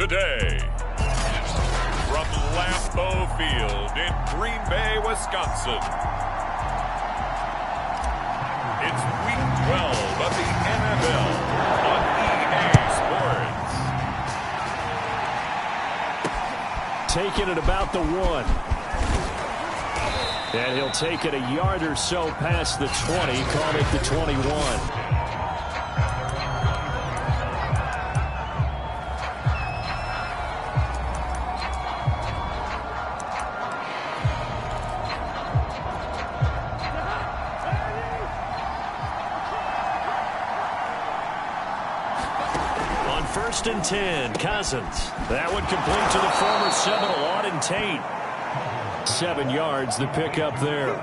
today. From Lambeau Field in Green Bay, Wisconsin. It's Week 12 of the NFL on EA Sports. Taking it about the 1. And he'll take it a yard or so past the 20, call it the 21. On 1st and 10, Cousins. That would complete to the former Seminole, Auden Tate. 7 yards, the pickup there.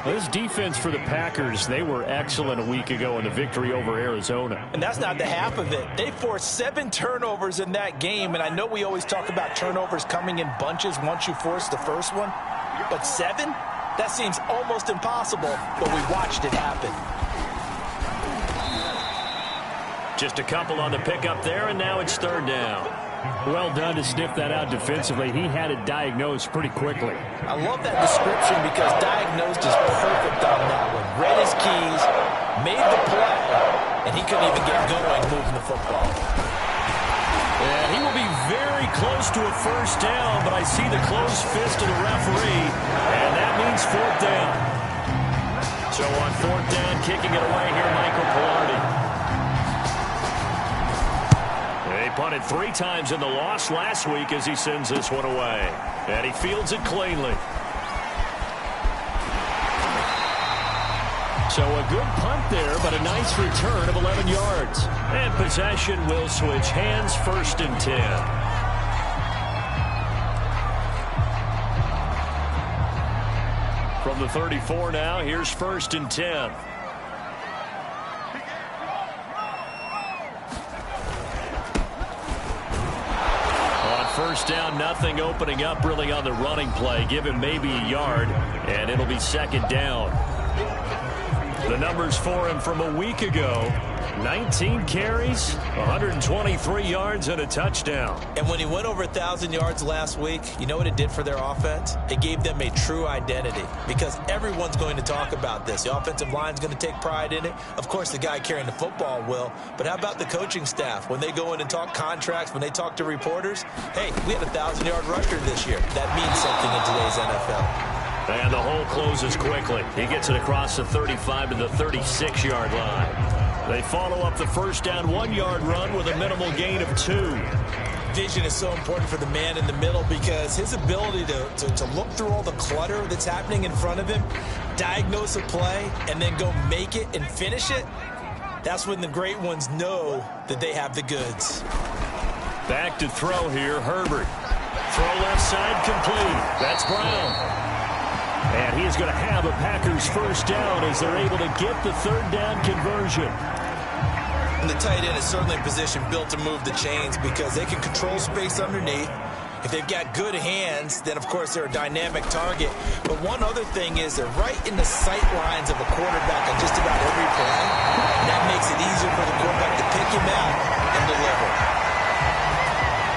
This defense for the Packers, they were excellent a week ago in the victory over Arizona. And that's not the half of it. They forced 7 turnovers in that game, and I know we always talk about turnovers coming in bunches once you force the first one. But 7? That seems almost impossible, but we watched it happen. Just a couple on the pickup there, and now it's 3rd down. Well done to sniff that out defensively. He had it diagnosed pretty quickly. I love that description because diagnosed is perfect on that one. Read his keys, made the play, and he couldn't even get going moving the football. And he will be very close to a 1st down, but I see the closed fist of the referee, and that means 4th down. So on 4th down, kicking it away here, Michael Pilardi. They punted 3 times in the loss last week as he sends this one away. And he fields it cleanly. So a good punt there, but a nice return of 11 yards. And possession will switch hands, 1st and 10. From the 34 now, here's 1st and 10. First down, nothing opening up really on the running play. Give him maybe a yard, and it'll be 2nd down. The numbers for him from a week ago: 19 carries, 123 yards, and a touchdown. And when he went over 1,000 yards last week, you know what it did for their offense? It gave them a true identity because everyone's going to talk about this. The offensive line's going to take pride in it. Of course, the guy carrying the football will. But how about the coaching staff? When they go in and talk contracts, when they talk to reporters, hey, we had a 1,000-yard rusher this year. That means something in today's NFL. And the hole closes quickly. He gets it across the 35 to the 36-yard line. They follow up the 1st down 1-yard run with a minimal gain of 2. Vision is so important for the man in the middle because his ability to look through all the clutter that's happening in front of him, diagnose a play, and then go make it and finish it, that's when the great ones know that they have the goods. Back to throw here, Herbert. Throw left side complete. That's Brown. And he is going to have a Packers 1st down as they're able to get the 3rd down conversion. And the tight end is certainly in position built to move the chains because they can control space underneath. If they've got good hands, then, of course, they're a dynamic target. But one other thing is they're right in the sight lines of a quarterback on just about every play. And that makes it easier for the quarterback to pick him out and deliver.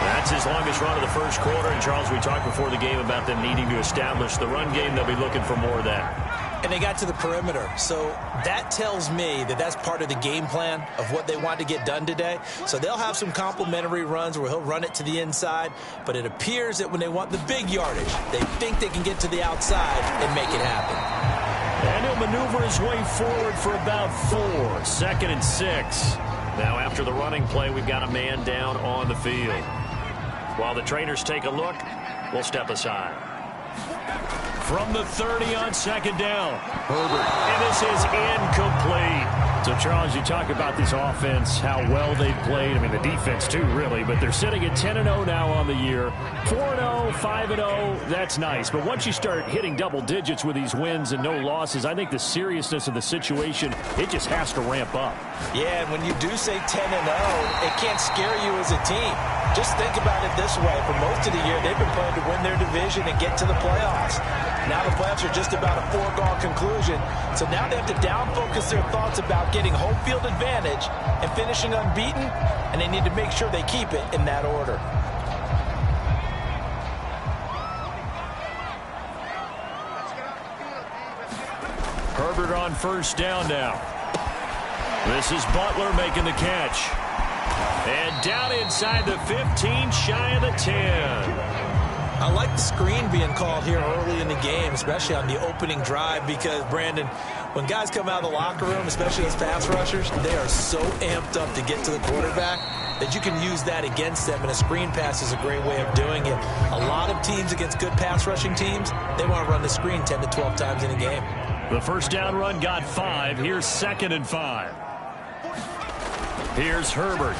That's his longest run of the 1st quarter. And, Charles, we talked before the game about them needing to establish the run game. They'll be looking for more of that. And they got to the perimeter. So that tells me that that's part of the game plan of what they want to get done today. So they'll have some complementary runs where he'll run it to the inside. But it appears that when they want the big yardage, they think they can get to the outside and make it happen. And he'll maneuver his way forward for about 4. 2nd and 6. Now after the running play, we've got a man down on the field. While the trainers take a look, we'll step aside. From the 30 on 2nd down. Herbert. And this is incomplete. So, Charles, you talk about this offense, how well they've played. I mean, the defense, too, really. But they're sitting at 10-0 now on the year. 4-0, 5-0, that's nice. But once you start hitting double digits with these wins and no losses, I think the seriousness of the situation, it just has to ramp up. Yeah, and when you do say 10-0, it can't scare you as a team. Just think about it this way. For most of the year, they've been playing to win their division and get to the playoffs. Now the playoffs are just about a foregone conclusion. So now they have to down-focus their thoughts about getting home field advantage and finishing unbeaten, and they need to make sure they keep it in that order. Herbert on first down now. This is Butler making the catch. And down inside the 15, shy of the 10. I like the screen being called here early in the game, especially on the opening drive, because, Brandon, when guys come out of the locker room, especially as pass rushers, they are so amped up to get to the quarterback that you can use that against them, and a screen pass is a great way of doing it. A lot of teams against good pass rushing teams, they want to run the screen 10 to 12 times in a game. The first down run got 5. Here's 2nd and 5. Here's Herbert.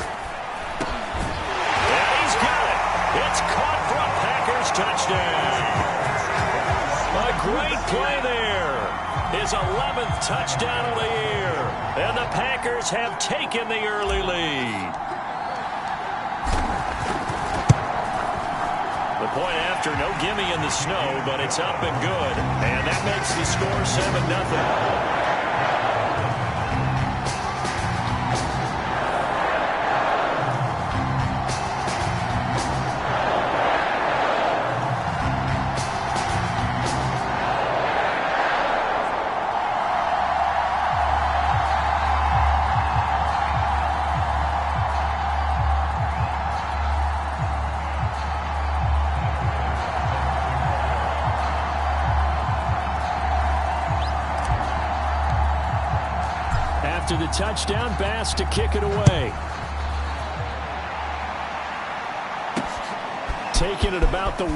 And he's got it. It's caught for a Packers touchdown. A great play there. His 11th touchdown of the year. And the Packers have taken the early lead. The point after, no gimme in the snow, but it's up and good. And that makes the score 7-0. After the touchdown, Bass to kick it away. Taking it about the 1.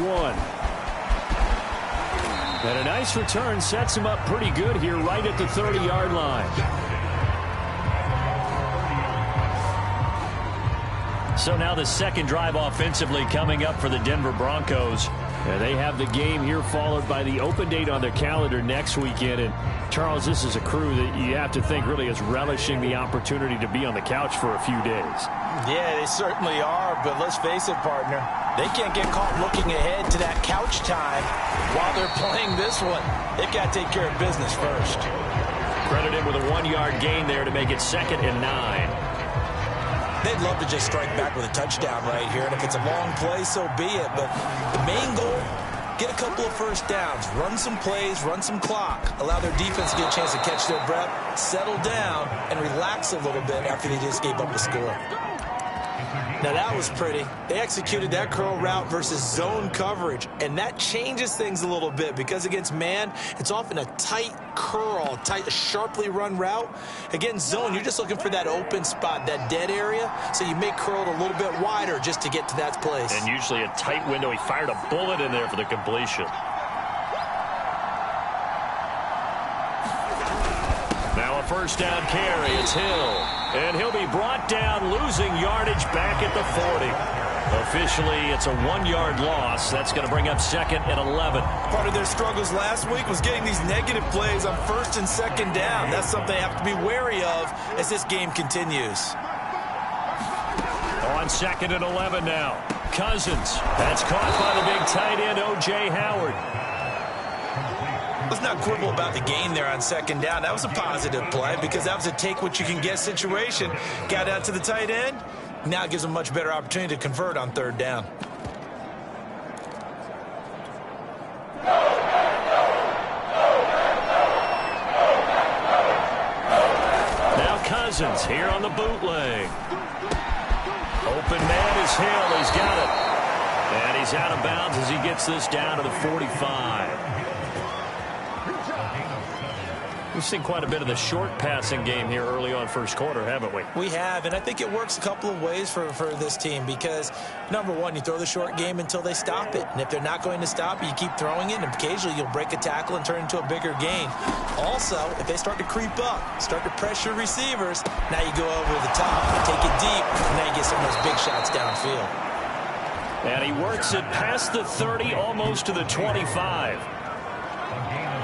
And a nice return sets him up pretty good here right at the 30-yard line. So now the second drive offensively coming up for the Denver Broncos. And they have the game here followed by the open date on their calendar next weekend. And Charles, this is a crew that you have to think really is relishing the opportunity to be on the couch for a few days. Yeah, they certainly are, but let's face it, partner. They can't get caught looking ahead to that couch time while they're playing this one. They've got to take care of business first. Credited with a 1-yard gain there to make it 2nd and 9. They'd love to just strike back with a touchdown right here, and if it's a long play, so be it. But the main goal, get a couple of first downs, run some plays, run some clock, allow their defense to get a chance to catch their breath, settle down, and relax a little bit after they just gave up the score. Now that was pretty. They executed that curl route versus zone coverage, and that changes things a little bit because against man, it's often a tight curl, sharply run route. Against zone, you're just looking for that open spot, that dead area, so you may curl it a little bit wider just to get to that place. And usually a tight window. He fired a bullet in there for the completion. Now a first down carry. It's Hill. And he'll be brought down, losing yardage back at the 40. Officially, it's a 1-yard loss. That's going to bring up 2nd and 11. Part of their struggles last week was getting these negative plays on 1st and 2nd down. That's something they have to be wary of as this game continues. On 2nd and 11 now. Cousins. That's caught by the big tight end, O.J. Howard. Let's not quibble about the gain there on 2nd down. That was a positive play because that was a take-what-you-can-get situation. Got out to the tight end. Now it gives them a much better opportunity to convert on 3rd down. Now Cousins here on the bootleg. Open man is Hill. He's got it. And he's out of bounds as he gets this down to the 45. We've seen quite a bit of the short passing game here early on first quarter, haven't we? We have, and I think it works a couple of ways for this team because, number one, you throw the short game until they stop it. And if they're not going to stop it, you keep throwing it, and occasionally you'll break a tackle and turn it into a bigger gain. Also, if they start to creep up, start to pressure receivers, now you go over the top, take it deep, and now you get some of those big shots downfield. And he works it past the 30, almost to the 25.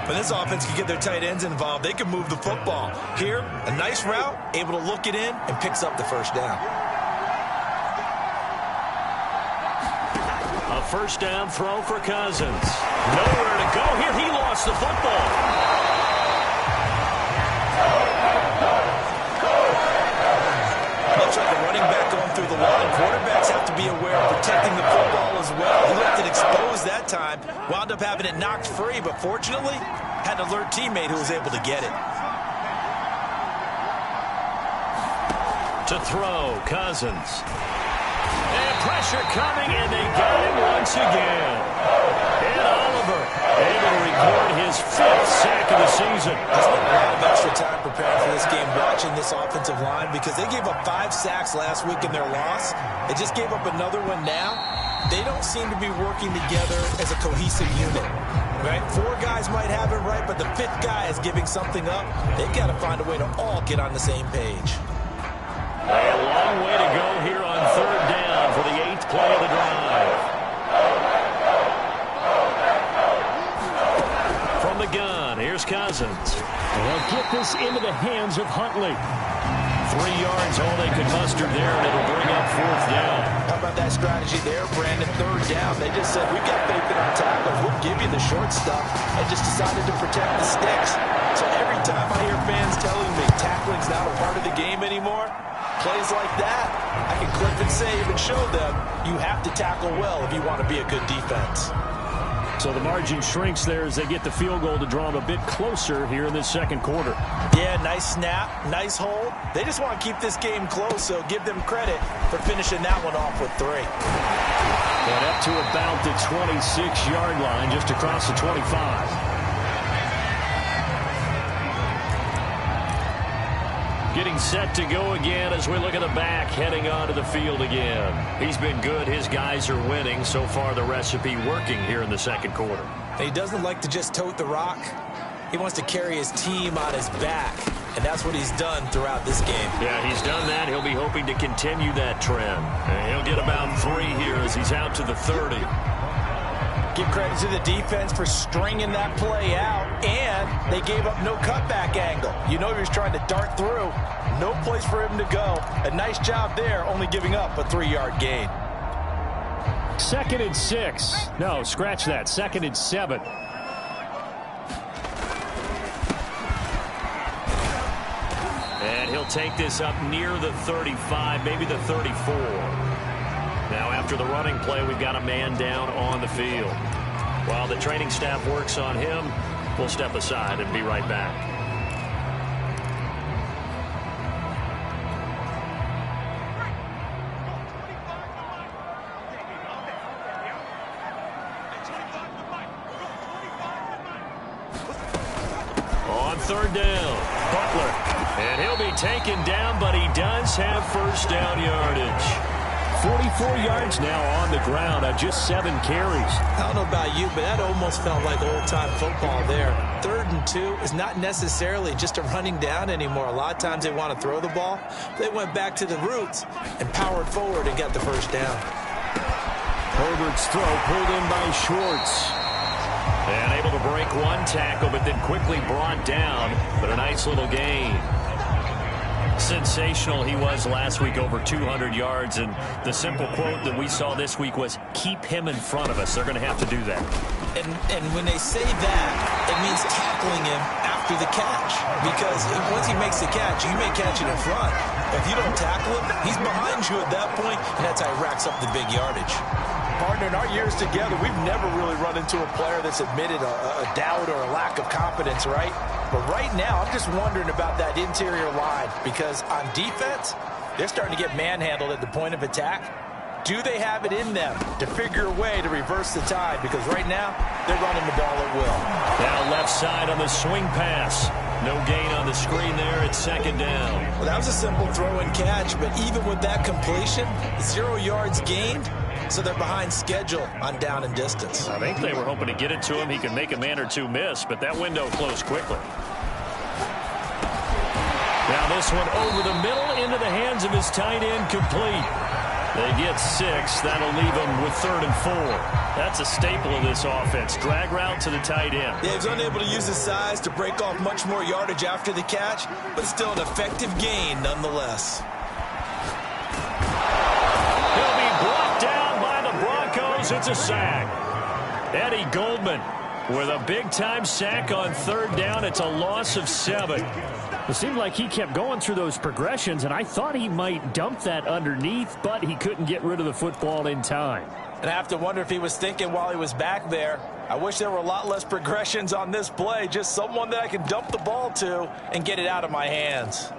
When this offense can get their tight ends involved, they can move the football. Here, a nice route, able to look it in, and picks up the first down. A first down throw for Cousins. Nowhere to go here. He lost the football. Looks like a running back going through the line. Quarterbacks have to be aware of protecting the football as well. He left it exposed that time. Wound up having it knocked free, but fortunately, had an alert teammate who was able to get it. To throw, Cousins. And pressure coming, and they got him once again. And Oliver able to record his 5th sack of the season. I spent a lot of extra time preparing for this game, watching this offensive line, because they gave up 5 sacks last week in their loss. They just gave up another one now. They don't seem to be working together as a cohesive unit. Right? 4 guys might have it right, but the 5th guy is giving something up. They've got to find a way to all get on the same page. A long way to go here on 3rd down for the 8th play of the drive. From the gun, here's Cousins. They'll get this into the hands of Huntley. 3 yards, all they could muster there, and it'll bring up 4th down. How about that strategy there, Brandon? 3rd down. They just said, we've got faith in our tackles. We'll give you the short stuff, and just decided to protect the sticks. So every time I hear fans telling me tackling's not a part of the game anymore, plays like that, I can clip and save and show them you have to tackle well if you want to be a good defense. So the margin shrinks there as they get the field goal to draw them a bit closer here in this 2nd quarter. Yeah, nice snap, nice hold. They just want to keep this game close, so give them credit for finishing that one off with 3. And up to about the 26-yard line, just across the 25. Getting set to go again as we look at the back heading onto the field again. He's been good. His guys are winning. So far, the recipe working here in the 2nd quarter. He doesn't like to just tote the rock. He wants to carry his team on his back, and that's what he's done throughout this game. Yeah, he's done that. He'll be hoping to continue that trend. And he'll get about 3 here as he's out to the 30. Give credit to the defense for stringing that play out, and they gave up no cutback angle. You know he was trying to dart through. No place for him to go. A nice job there, only giving up a 3-yard gain. 2nd and 6. No, scratch that. 2nd and 7. And he'll take this up near the 35, maybe the 34. Now, after the running play, we've got a man down on the field. While the training staff works on him, we'll step aside and be right back. On 3rd down, Butler. And he'll be taken down, but he does have first down yardage. 44 yards now on the ground on just 7 carries. I don't know about you, but that almost felt like old-time football there. 3rd and 2 is not necessarily just a running down anymore. A lot of times they want to throw the ball. They went back to the roots and powered forward and got the first down. Herbert's throw pulled in by Schwartz. And able to break 1 tackle, but then quickly brought down. But a nice little gain. Sensational he was last week, over 200 yards, and the simple quote that we saw this week was, keep him in front of us. They're going to have to do that. And when they say that, it means tackling him after the catch, because once he makes the catch, you may catch it in front. If you don't tackle him, he's behind you at that point, and that's how he racks up the big yardage. Partner, in our years together, we've never really run into a player that's admitted a doubt or a lack of confidence, right? But right now, I'm just wondering about that interior line, because on defense, they're starting to get manhandled at the point of attack. Do they have it in them to figure a way to reverse the tide? Because right now, they're running the ball at will. Now left side on the swing pass. No gain on the screen there. It's 2nd down. Well, that was a simple throw and catch, but even with that completion, 0 yards gained. So they're behind schedule on down and distance. I think they were hoping to get it to him. He could make a man or 2 miss, but that window closed quickly. Now this one over the middle into the hands of his tight end, complete. They get 6. That'll leave them with 3rd and 4. That's a staple of this offense. Drag route to the tight end. Yeah, he's unable to use his size to break off much more yardage after the catch, but still an effective gain nonetheless. goes. It's a sack. Eddie Goldman with a big-time sack on third down. It's a loss of 7. It seemed like he kept going through those progressions, and I thought he might dump that underneath, but he couldn't get rid of the football in time. And I have to wonder if he was thinking while he was back there, I wish there were a lot less progressions on this play, just someone that I can dump the ball to and get it out of my hands.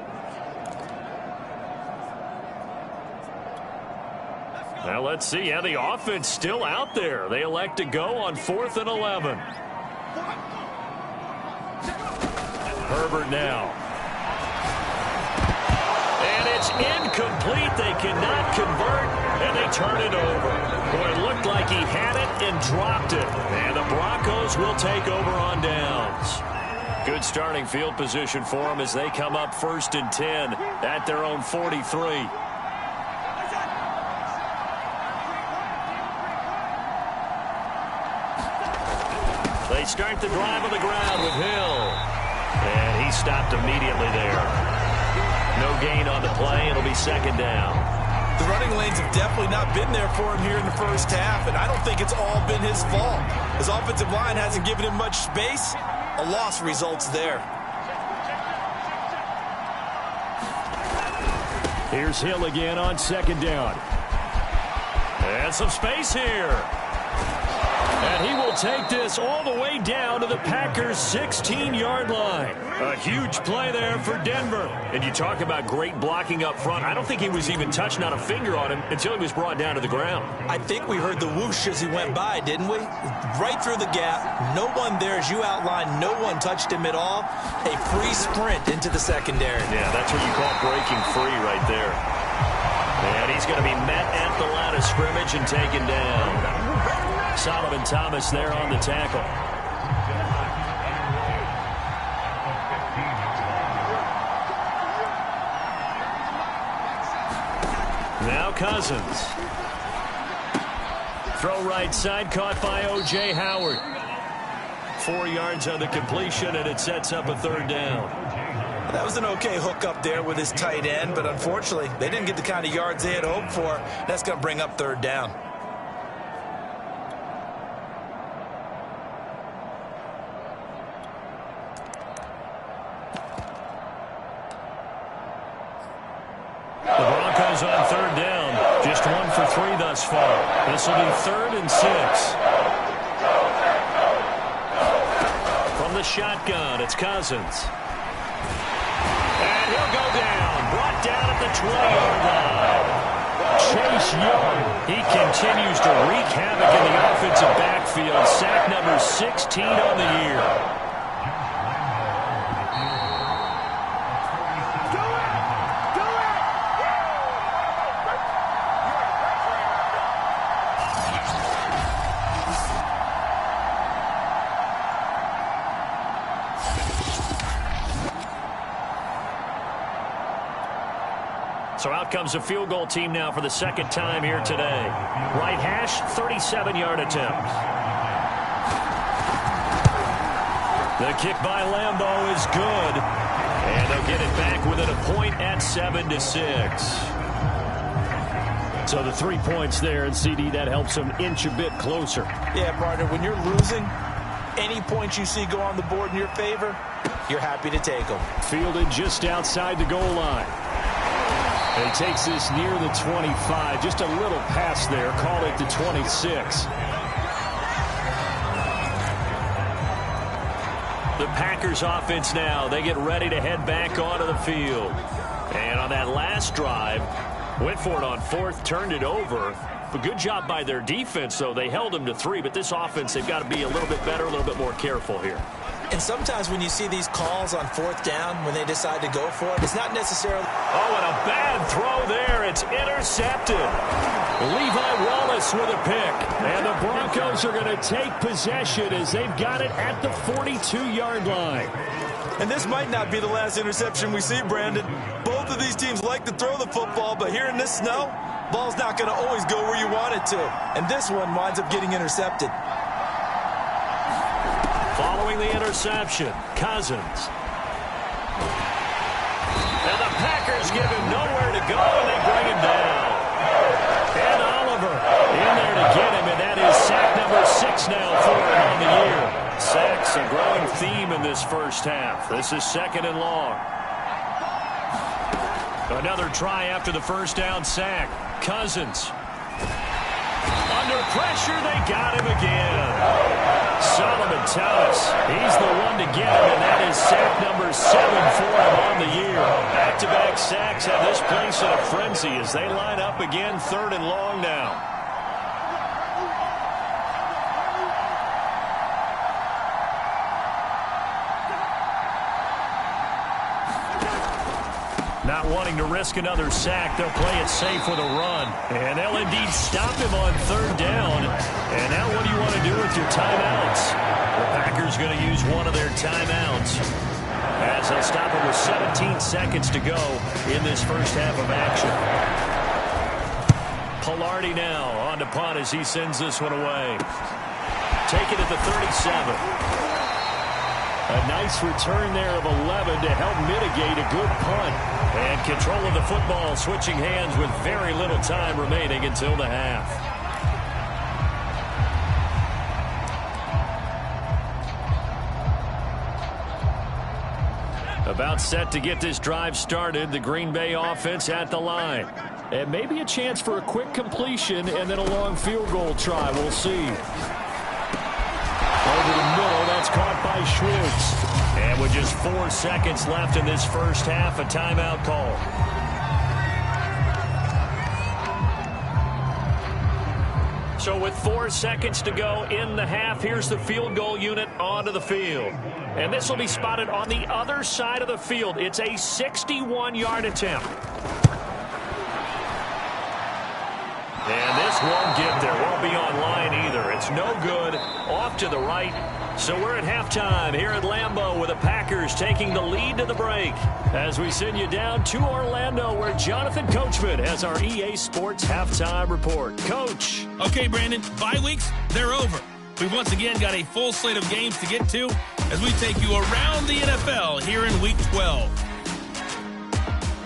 Now let's see. Yeah, the offense still out there. They elect to go on 4th and 11. Herbert now. And it's incomplete. They cannot convert, and they turn it over. Boy, it looked like he had it and dropped it. And the Broncos will take over on downs. Good starting field position for them as they come up 1st and 10 at their own 43. They start the drive on the ground with Hill. And he stopped immediately there. No gain on the play. It'll be 2nd down. The running lanes have definitely not been there for him here in the first half, and I don't think it's all been his fault. His offensive line hasn't given him much space. A loss results there. Here's Hill again on 2nd down. And some space here. And he will take this all the way down to the Packers' 16-yard line. A huge play there for Denver. And you talk about great blocking up front. I don't think he was even touching on a finger on him until he was brought down to the ground. I think we heard the whoosh as he went by, didn't we? Right through the gap. No one there, as you outlined. No one touched him at all. A free sprint into the secondary. Yeah, that's what you call breaking free right there. And he's going to be met at the line of scrimmage and taken down. Solomon Thomas there on the tackle. Now Cousins. Throw right side, caught by O.J. Howard. 4 yards on the completion, and it sets up a 3rd down. That was an okay hook up there with his tight end, but unfortunately, they didn't get the kind of yards they had hoped for. That's going to bring up 3rd down. The Broncos on 3rd down. Just 1 for 3 thus far. This will be 3rd and 6. From the shotgun, it's Cousins. And he'll go down. Brought down at the 20-yard line. Chase Young. He continues to wreak havoc in the offensive backfield. Sack number 16 on the year. So out comes a field goal team now for the 2nd time here today. Right hash, 37-yard attempt. The kick by Lambeau is good. And they'll get it back within a point at 7-6. So the 3 points there, and CD, that helps them inch a bit closer. Yeah, partner, when you're losing, any points you see go on the board in your favor, you're happy to take them. Fielded just outside the goal line. And he takes this near the 25. Just a little pass there. Call it the 26. The Packers offense now. They get ready to head back onto the field. And on that last drive, went for it on 4th, turned it over. A good job by their defense, though. They held them to 3, but this offense, they've got to be a little bit better, a little bit more careful here. And sometimes when you see these calls on 4th down, when they decide to go for it, it's not necessarily... Oh, and a bad throw there. It's intercepted. Levi Wallace with a pick. And the Broncos are going to take possession as they've got it at the 42-yard line. And this might not be the last interception we see, Brandon. Both of these teams like to throw the football, but here in this snow, ball's not going to always go where you want it to. And this one winds up getting intercepted. Following the interception, Cousins. And the Packers give him nowhere to go, and they bring him down. And Oliver in there to get him, and that this first half. This is 2nd and long. Another try after the first down sack. Cousins. Under pressure, they got him again. Solomon Thomas, he's the one to get him, and that is sack number 7 for him on the year. Back-to-back sacks have this place in a frenzy as they line up again, 3rd and long now. Not wanting to risk another sack, they'll play it safe with a run. And they'll indeed stop him on 3rd down. And now what do you want to do with your timeouts? The Packers going to use one of their timeouts as they'll stop him with 17 seconds to go in this first half of action. Pilardi now on to punt as he sends this one away. Take it at the 37. A nice return there of 11 to help mitigate a good punt. And control of the football switching hands with very little time remaining until the half. About set to get this drive started, the Green Bay offense at the line. And maybe a chance for a quick completion and then a long field goal try. We'll see. Over the middle, that's caught by Schwartz. And with just 4 seconds left in this first half, a timeout call. So with 4 seconds to go in the half, here's the field goal unit onto the field. And this will be spotted on the other side of the field. It's a 61-yard attempt. And this won't get there. Won't be on line either. It's no good. Off to the right. So we're at halftime here at Lambeau with the Packers taking the lead to the break. As we send you down to Orlando where Jonathan Coachman has our EA Sports halftime report. Coach. Okay, Brandon, bye weeks, they're over. We've once again got a full slate of games to get to as we take you around the NFL here in Week 12.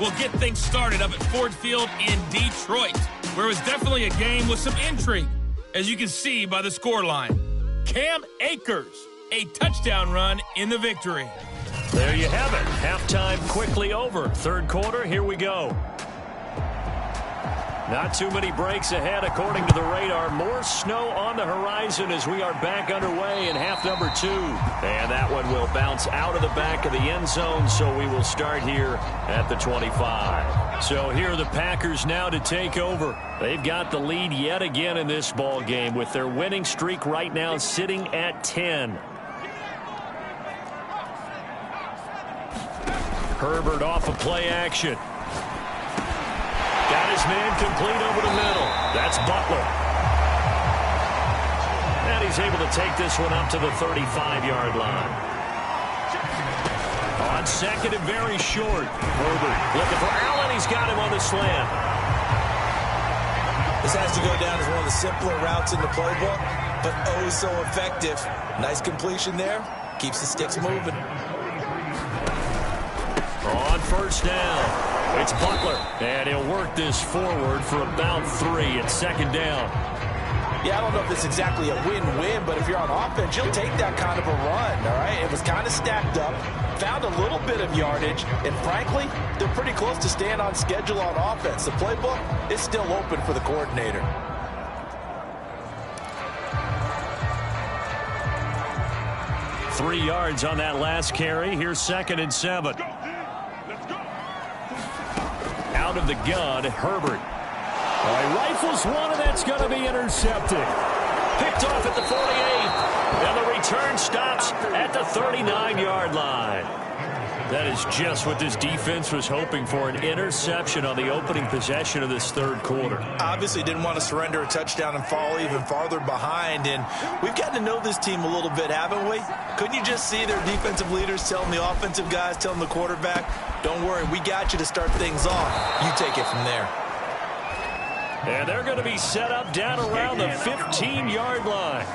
We'll get things started up at Ford Field in Detroit, where it was definitely a game with some intrigue, as you can see by the scoreline. Cam Akers, a touchdown run in the victory. There you have it. Halftime quickly over. 3rd quarter, here we go. Not too many breaks ahead according to the radar. More snow on the horizon as we are back underway in half number 2. And that one will bounce out of the back of the end zone, so we will start here at the 25. So here are the Packers now to take over. They've got the lead yet again in this ball game with their winning streak right now sitting at 10. Herbert off of play action. Got his man complete over the middle. That's Butler. And he's able to take this one up to the 35-yard line. On 2nd and very short. Herbert looking for Allen. He's got him on the slant. This has to go down as one of the simpler routes in the playbook, but oh so effective. Nice completion there. Keeps the sticks moving. On 1st down. It's Butler, and he'll work this forward for about 3 at 2nd down. Yeah, I don't know if it's exactly a win-win, but if you're on offense, you'll take that kind of a run, all right? It was kind of stacked up, found a little bit of yardage, and frankly, they're pretty close to staying on schedule on offense. The playbook is still open for the coordinator. Three yards on that last carry. Here's 2nd and 7. Out of the gun, Herbert. He rifles one, and that's going to be intercepted. Picked off at the 48. And the return stops at the 39-yard line. That is just what this defense was hoping for, an interception on the opening possession of this 3rd quarter. Obviously didn't want to surrender a touchdown and fall even farther behind, and we've gotten to know this team a little bit, haven't we? Couldn't you just see their defensive leaders telling the offensive guys, telling the quarterback, don't worry, we got you to start things off. You take it from there. And they're going to be set up down around the 15-yard line.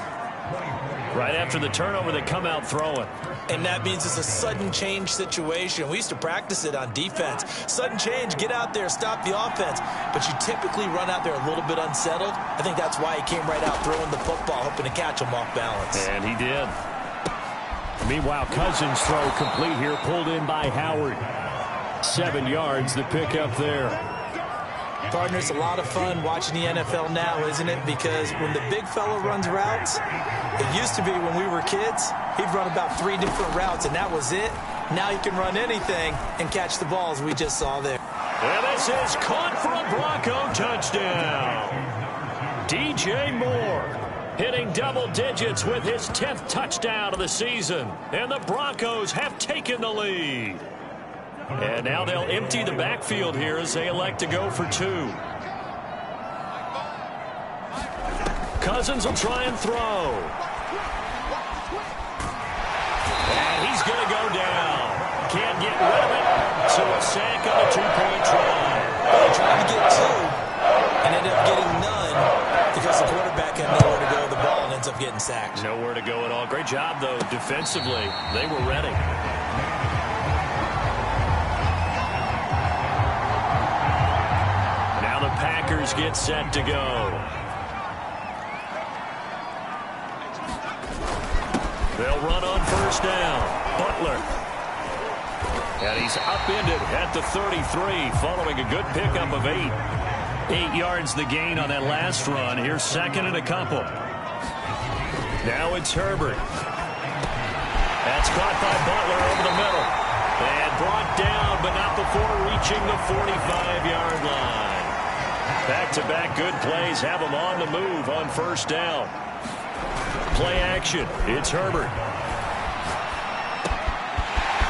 Right after the turnover, they come out throwing. And that means it's a sudden change situation. We used to practice it on defense. Sudden change, get out there, stop the offense. But you typically run out there a little bit unsettled. I think that's why he came right out throwing the football, hoping to catch him off balance. And he did. Meanwhile, Cousins' throw complete here, pulled in by Howard. 7 yards, the pickup there. Partner, it's a lot of fun watching the NFL now, isn't it? Because when the big fella runs routes, it used to be when we were kids, he'd run about 3 different routes, and that was it. Now he can run anything and catch the balls we just saw there. And this is caught for a Bronco touchdown. DJ Moore hitting double digits with his 10th touchdown of the season. And the Broncos have taken the lead. And now they'll empty the backfield here as they elect to go for 2. Cousins will try and throw. And he's going to go down. Can't get rid of it. So a sack on a 2-point try. They tried to get 2 and ended up getting none because the quarterback had nowhere to go with the ball and ends up getting sacked. Nowhere to go at all. Great job, though, defensively. They were ready. Now the Packers get set to go. They'll run on first down. Butler. And he's upended at the 33 following a good pickup of 8. 8 yards the gain on that last run. Here's second and a couple. Now it's Herbert. That's caught by Butler over the middle. And brought down, but not before reaching the 45-yard line. Back-to-back good plays have them on the move on first down. Play action. It's Herbert.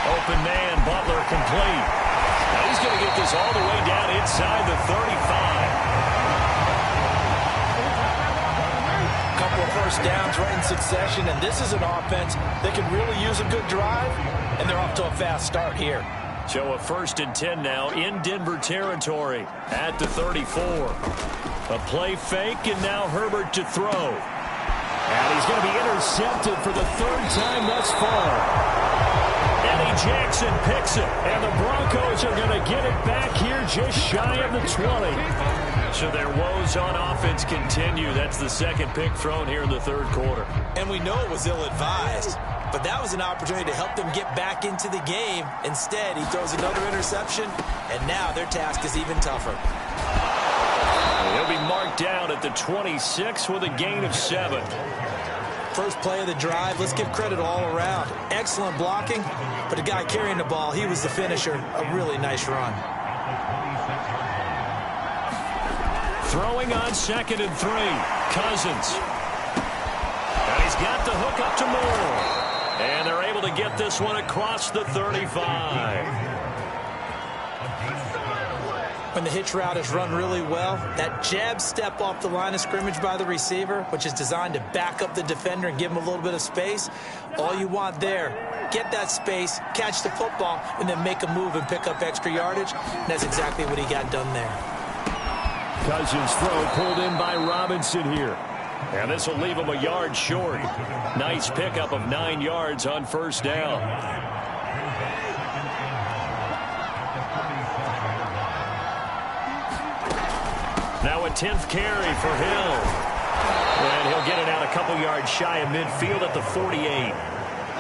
Open man, Butler complete. Now he's going to get this all the way down inside the 35. Couple of first downs right in succession, and this is an offense that can really use a good drive, and they're off to a fast start here. So a 1st and 10 now in Denver territory at the 34. A play fake, and now Herbert to throw. And he's going to be intercepted for the 3rd time thus far. Eddie Jackson picks it, and the Broncos are going to get it back here just shy of the 20. So their woes on offense continue. That's the 2nd pick thrown here in the 3rd quarter. And we know it was ill-advised, but that was an opportunity to help them get back into the game. Instead, he throws another interception, and now their task is even tougher. He'll be marked down at the 26 with a gain of 7. First play of the drive, let's give credit all around. Excellent blocking, but the guy carrying the ball, he was the finisher. A really nice run. Throwing on 2nd and 3. Cousins. And he's got the hook up to Moore. And they're able to get this one across the 35. When the hitch route is run really well, that jab step off the line of scrimmage by the receiver, which is designed to back up the defender and give him a little bit of space, all you want there, get that space, catch the football, and then make a move and pick up extra yardage. And that's exactly what he got done there. Cousins' throw pulled in by Robinson here. And this will leave him a yard short. Nice pickup of 9 yards on first down. Now a 10th carry for Hill. And he'll get it out a couple yards shy of midfield at the 48.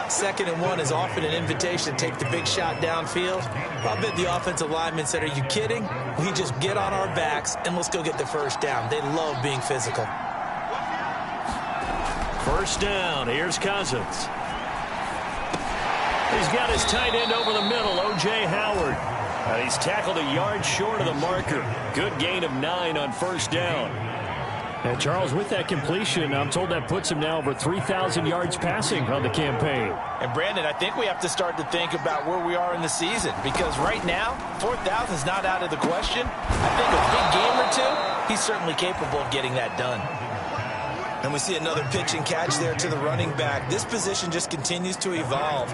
2nd and 1 is often an invitation to take the big shot downfield. I bet the offensive linemen said, are you kidding? We just get on our backs and let's go get the first down. They love being physical. First down. Here's Cousins. He's got his tight end over the middle, O.J. Howard. And he's tackled a yard short of the marker. Good gain of 9 on first down. And Charles, with that completion, I'm told that puts him now over 3,000 yards passing on the campaign. And Brandon, I think we have to start to think about where we are in the season, because right now, 4,000 is not out of the question. I think a big game or 2, he's certainly capable of getting that done. And we see another pitch and catch there to the running back. This position just continues to evolve.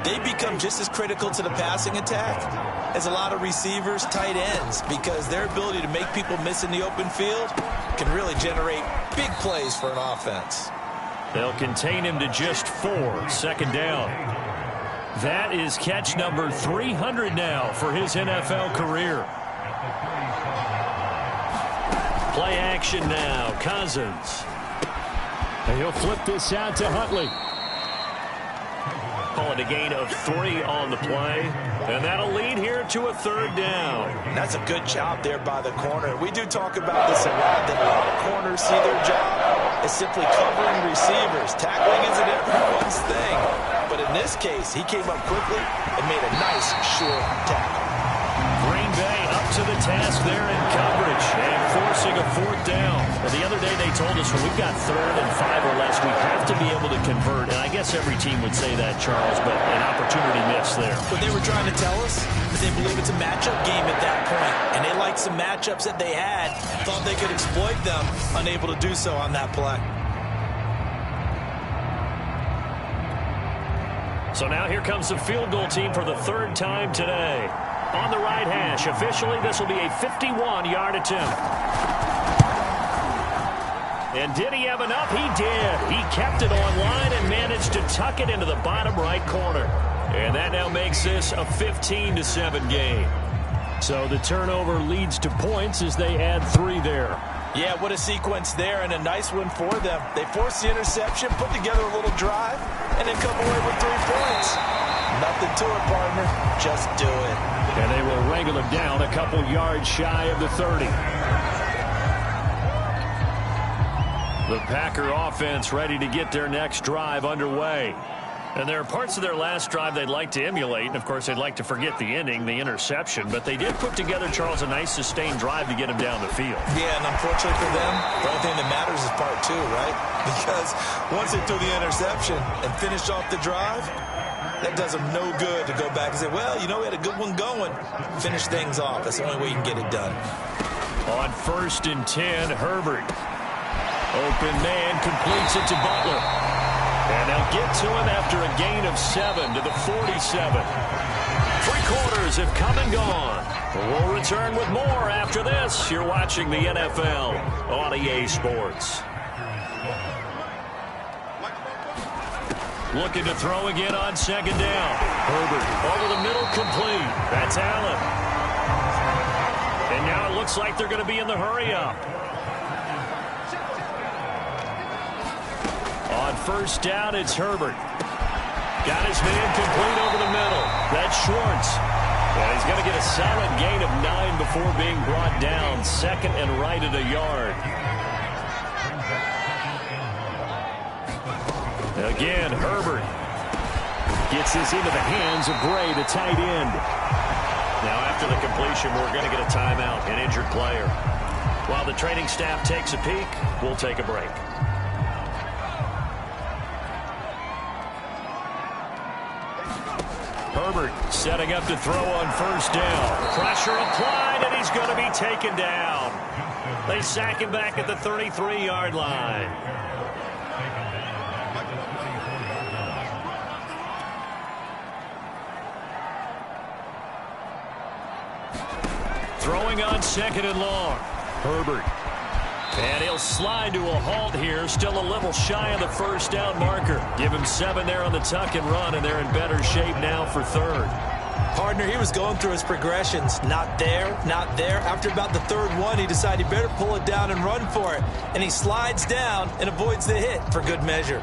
They become just as critical to the passing attack as a lot of receivers, tight ends, because their ability to make people miss in the open field can really generate big plays for an offense. They'll contain him to just 4, 2nd down. That is catch number 300 now for his NFL career. Play action now, Cousins. And he'll flip this out to Huntley. Call it a gain of 3 on the play. And that'll lead here to a 3rd down. And that's a good job there by the corner. We do talk about this a lot, that a lot of corners see their job as simply covering receivers. Tackling isn't everyone's thing. But in this case, he came up quickly and made a nice, short tackle. Green Bay up to the task there in coverage and forcing a 4th down. Well, the other day they told us when we've got 3rd and 5 or less, we have to be able to convert. And I guess every team would say that, Charles, but an opportunity missed there. What they were trying to tell us is they believe it's a matchup game at that point. And they liked some matchups that they had, thought they could exploit them, unable to do so on that play. So now here comes the field goal team for the 3rd time today. On the right hash, officially this will be a 51-yard attempt. And did he have enough? He did. He kept it on line and managed to tuck it into the bottom right corner. And that now makes this a 15-7 game. So the turnover leads to points as they add 3 there. Yeah, what a sequence there, and a nice one for them. They forced the interception, put together a little drive, and then come away with 3 points. Nothing to it, partner. Just do it. And they will wrangle him down a couple yards shy of the 30. The Packer offense ready to get their next drive underway. And there are parts of their last drive they'd like to emulate. And, of course, they'd like to forget the ending, the interception. But they did put together, Charles, a nice sustained drive to get him down the field. Yeah, and unfortunately for them, the only thing that matters is part 2, right? Because once they threw the interception and finished off the drive, that does them no good to go back and say, well, you know, we had a good one going. Finish things off. That's the only way you can get it done. On 1st and 10, Herbert. Open man completes it to Butler. And they'll get to him after a gain of 7 to the 47. 3 quarters have come and gone. We'll return with more after this. You're watching the NFL on EA Sports. Looking to throw again on 2nd down. Herbert over the middle, complete. That's Allen. And now it looks like they're going to be in the hurry-up. On 1st down, it's Herbert. Got his man complete over the middle. That's Schwartz. And he's going to get a solid gain of 9 before being brought down. 2nd and right at a yard. Again, Herbert gets this into the hands of Gray, the tight end. Now, after the completion, we're going to get a timeout, an injured player. While the training staff takes a peek, we'll take a break. Herbert setting up to throw on 1st down. Pressure applied, and he's going to be taken down. They sack him back at the 33-yard line. Throwing on 2nd and long. Herbert. And he'll slide to a halt here. Still a little shy of the 1st down marker. Give him 7 there on the tuck and run, and they're in better shape now for 3rd. Partner, he was going through his progressions. Not there, not there. After about the 3rd one, he decided he better pull it down and run for it. And he slides down and avoids the hit for good measure.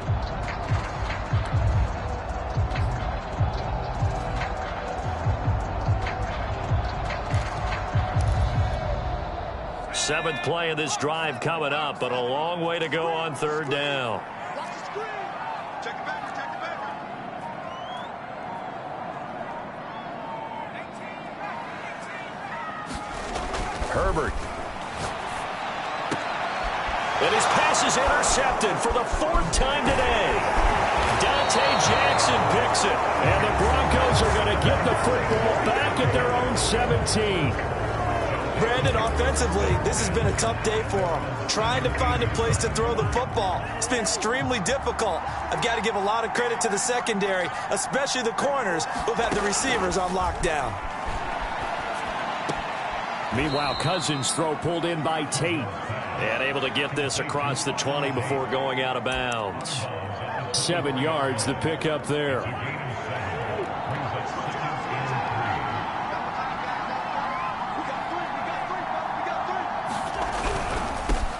Seventh play of this drive coming up, but a long way to go on 3rd down. Herbert. And his pass is intercepted for the 4th time today. Dante Jackson picks it. And the Broncos are going to get the football back at their own 17. Brandon, offensively, this has been a tough day for him. Trying to find a place to throw the football. It's been extremely difficult. I've got to give a lot of credit to the secondary, especially the corners who've had the receivers on lockdown. Meanwhile, Cousins' throw pulled in by Tate. And able to get this across the 20 before going out of bounds. 7 yards, the pickup there.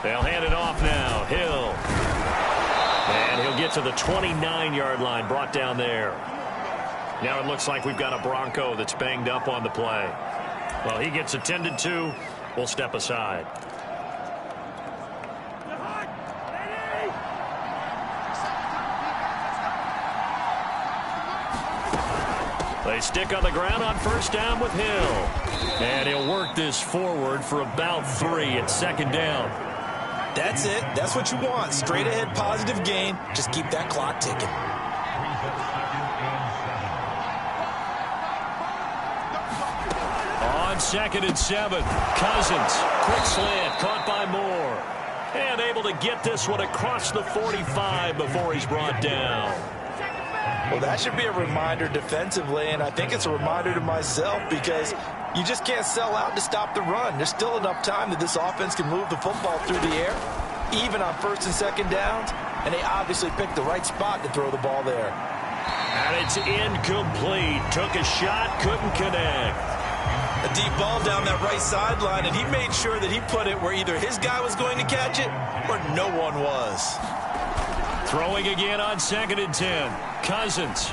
They'll hand it off now. Hill. And he'll get to the 29-yard line, brought down there. Now it looks like we've got a Bronco that's banged up on the play. Well, he gets attended to. We'll step aside. They stick on the ground on first down with Hill. And he'll work this forward for about 3 at second down. That's it. That's what you want. Straight ahead positive gain. Just keep that clock ticking. On 2nd and 7, Cousins. Quick slant, caught by Moore. And able to get this one across the 45 before he's brought down. Well, that should be a reminder defensively, and I think it's a reminder to myself because you just can't sell out to stop the run. There's still enough time that this offense can move the football through the air, even on 1st and 2nd downs, and they obviously picked the right spot to throw the ball there. And it's incomplete. Took a shot, couldn't connect. A deep ball down that right sideline, and he made sure that he put it where either his guy was going to catch it or no one was. Throwing again on 2nd and 10. Cousins.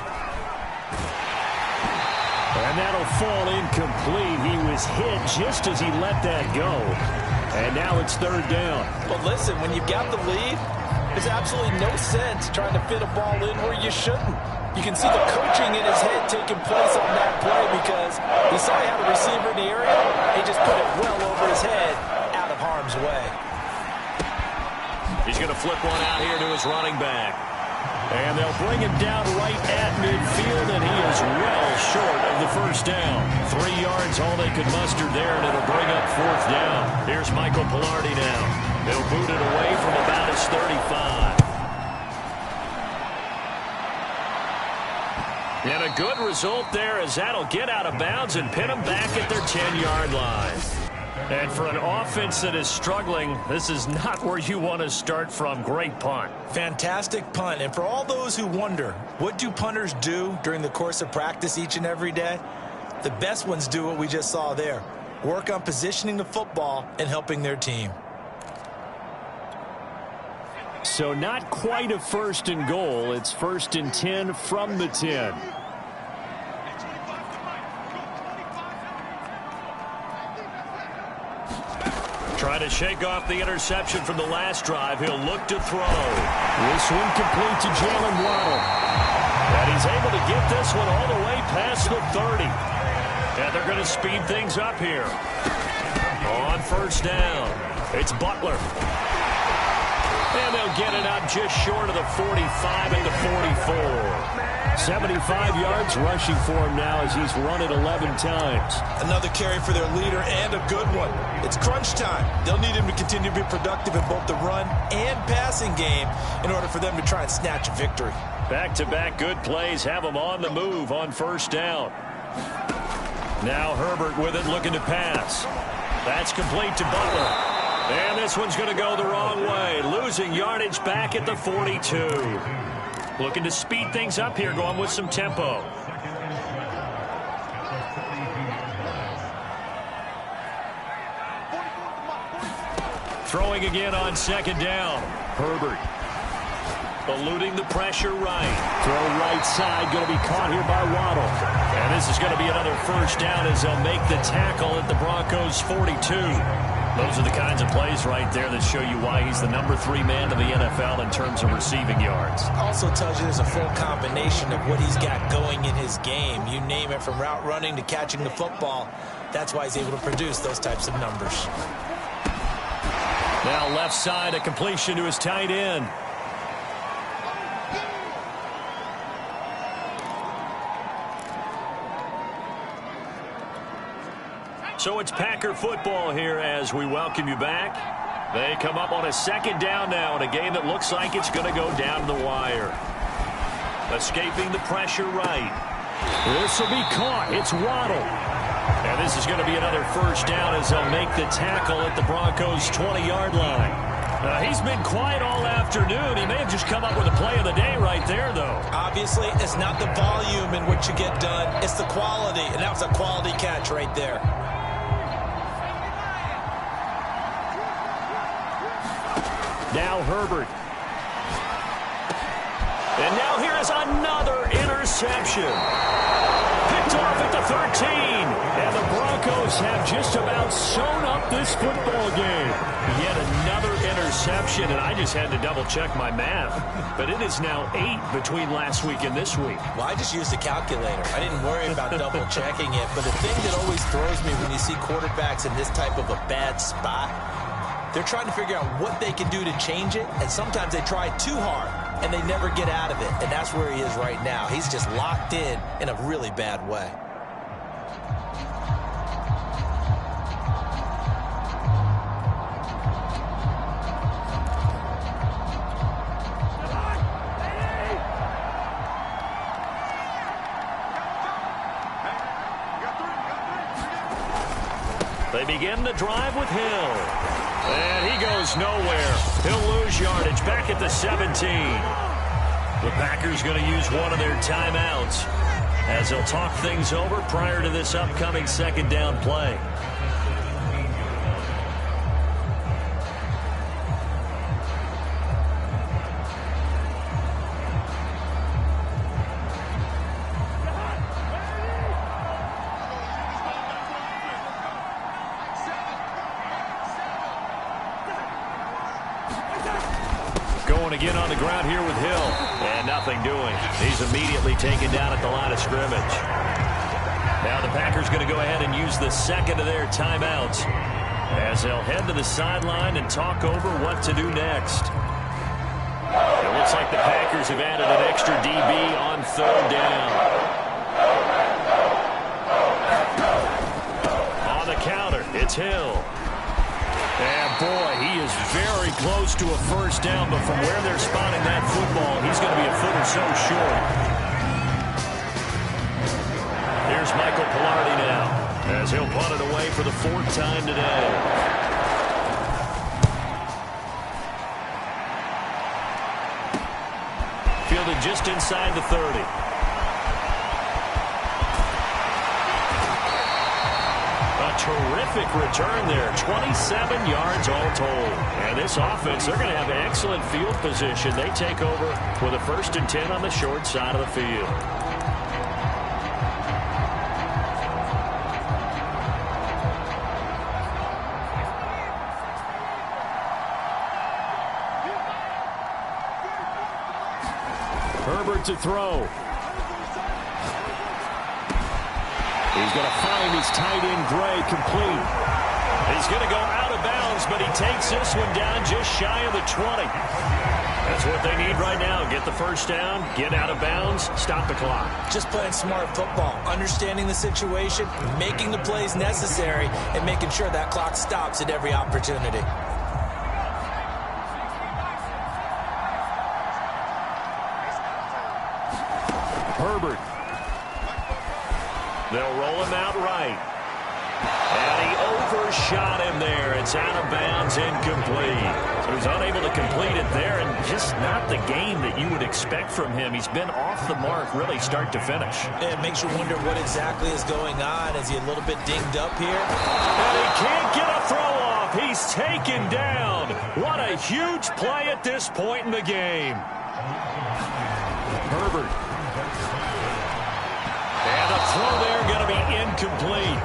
And that'll fall incomplete. He was hit just as he let that go. And now it's 3rd down. But listen, when you've got the lead, there's absolutely no sense trying to fit a ball in where you shouldn't. You can see the coaching in his head taking place on that play because he saw he had a receiver in the area. He just put it well over his head, out of harm's way. He's going to flip one out here to his running back. And they'll bring him down right at midfield, and he is well short of the first down. 3 yards, all they could muster there, and it'll bring up 4th down. Here's Michael Pilardi now. He'll boot it away from about his 35. And a good result there as that'll get out of bounds and pin them back at their 10-yard line. And for an offense that is struggling, this is not where you want to start from. Great punt. Fantastic punt. And for all those who wonder, what do punters do during the course of practice each and every day? The best ones do what we just saw there. Work on positioning the football and helping their team. So not quite a 1st and goal. It's 1st and 10 from the 10. Try to shake off the interception from the last drive. He'll look to throw. This one complete to Jalen Waddle. And he's able to get this one all the way past the 30. And they're going to speed things up here. On 1st down, it's Butler. And they'll get it out just short of the 45 at the 44. 75 yards rushing for him now as he's run it 11 times. Another carry for their leader and a good one. It's crunch time. They'll need him to continue to be productive in both the run and passing game in order for them to try and snatch a victory. Back-to-back good plays have them on the move on 1st down. Now Herbert with it, looking to pass. That's complete to Butler. And this one's going to go the wrong way. Losing yardage back at the 42. Looking to speed things up here, going with some tempo. Throwing again on 2nd down. Herbert eluding the pressure right. Throw right side, going to be caught here by Waddle. And this is going to be another 1st down as they'll make the tackle at the Broncos' 42. Those are the kinds of plays right there that show you why he's the number 3 man to the NFL in terms of receiving yards. Also tells you there's a full combination of what he's got going in his game. You name it, from route running to catching the football. That's why he's able to produce those types of numbers. Now left side, a completion to his tight end. So it's Packer football here as we welcome you back. They come up on a 2nd down now in a game that looks like it's going to go down to the wire. Escaping the pressure right. This will be caught. It's Waddle. And this is going to be another 1st down as they'll make the tackle at the Broncos' 20-yard line. He's been quiet all afternoon. He may have just come up with a play of the day right there, though. Obviously, it's not the volume in which you get done. It's the quality, and that was a quality catch right there. Now Herbert. And now here is another interception. And the Broncos have just about sewn up this football game. Yet another interception, and I just had to double-check my math. But it is now 8 between last week and this week. Well, I just used a calculator. I didn't worry about double-checking it. But the thing that always throws me when you see quarterbacks in this type of a bad spot, they're trying to figure out what they can do to change it, and sometimes they try too hard, and they never get out of it. And that's where he is right now. He's just locked in a really bad way. They begin the drive with Hill. And he goes nowhere. He'll lose yardage back at the 17. The Packers going to use one of their timeouts as they'll talk things over prior to this upcoming second down play. Again on the ground here with Hill. And nothing doing. He's immediately taken down at the line of scrimmage. Now the Packers going to go ahead and use the second of their timeouts as they'll head to the sideline and talk over what to do next. It looks like the Packers have added an extra DB on third down. On the counter, it's Hill. And boy, he is very close to a first down, but from where they're spotting that football, he's going to be a foot or so short. Here's Michael Pilardi now, as he'll punt it away for the 4th time today. Fielded just inside the 30. Terrific return there. 27 yards all told. And this offense, they're going to have excellent field position. They take over with a 1st and 10 on the short side of the field. Herbert to throw. He's going to find his tight end, Gray, complete. He's going to go out of bounds, but he takes this one down just shy of the 20. That's what they need right now. Get the first down, get out of bounds, stop the clock. Just playing smart football, understanding the situation, making the plays necessary, and making sure that clock stops at every opportunity. Herbert. They'll roll him out right. And he overshot him there. It's out of bounds, incomplete. So he's unable to complete it there, and just not the game that you would expect from him. He's been off the mark, really start to finish. It makes you wonder what exactly is going on. Is he a little bit dinged up here? And he can't get a throw off. He's taken down. What a huge play at this point in the game. Herbert. And the throw there going to be incomplete.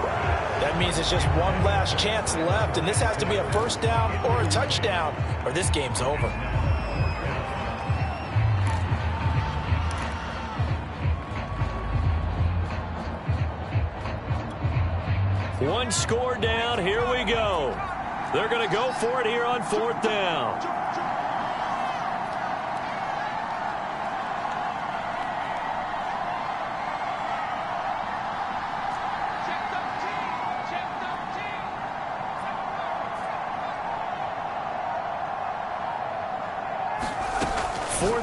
That means it's just one last chance left, and this has to be a first down or a touchdown, or this game's over. One score down. Here we go. They're going to go for it here on 4th down.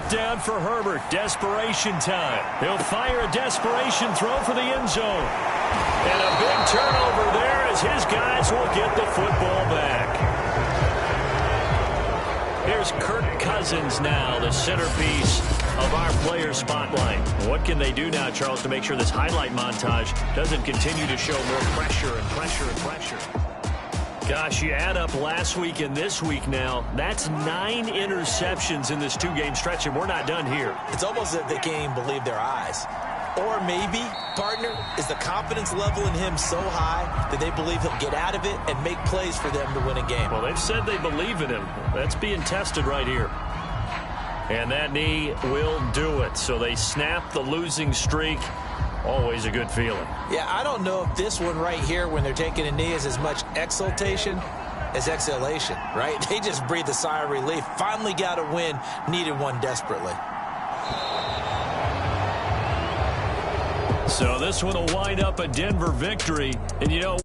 Down for Herbert. Desperation time. He'll fire a desperation throw for the end zone. And a big turnover there as his guys will get the football back. Here's Kirk Cousins now, the centerpiece of our player spotlight. What can they do now, Charles, to make sure this highlight montage doesn't continue to show more pressure and pressure and pressure? Gosh, you add up last week and this week now, that's 9 interceptions in this 2-game stretch, and we're not done here. It's almost as if they can't even believe their eyes. Or maybe, partner, is the confidence level in him so high that they believe he'll get out of it and make plays for them to win a game. Well, they've said they believe in him. That's being tested right here. And that knee will do it. So they snap the losing streak. Always a good feeling. Yeah, I don't know if this one right here, when they're taking a knee, is as much exultation as exhalation, right? They just breathe a sigh of relief. Finally got a win, needed one desperately. So this one will wind up a Denver victory. And, you know,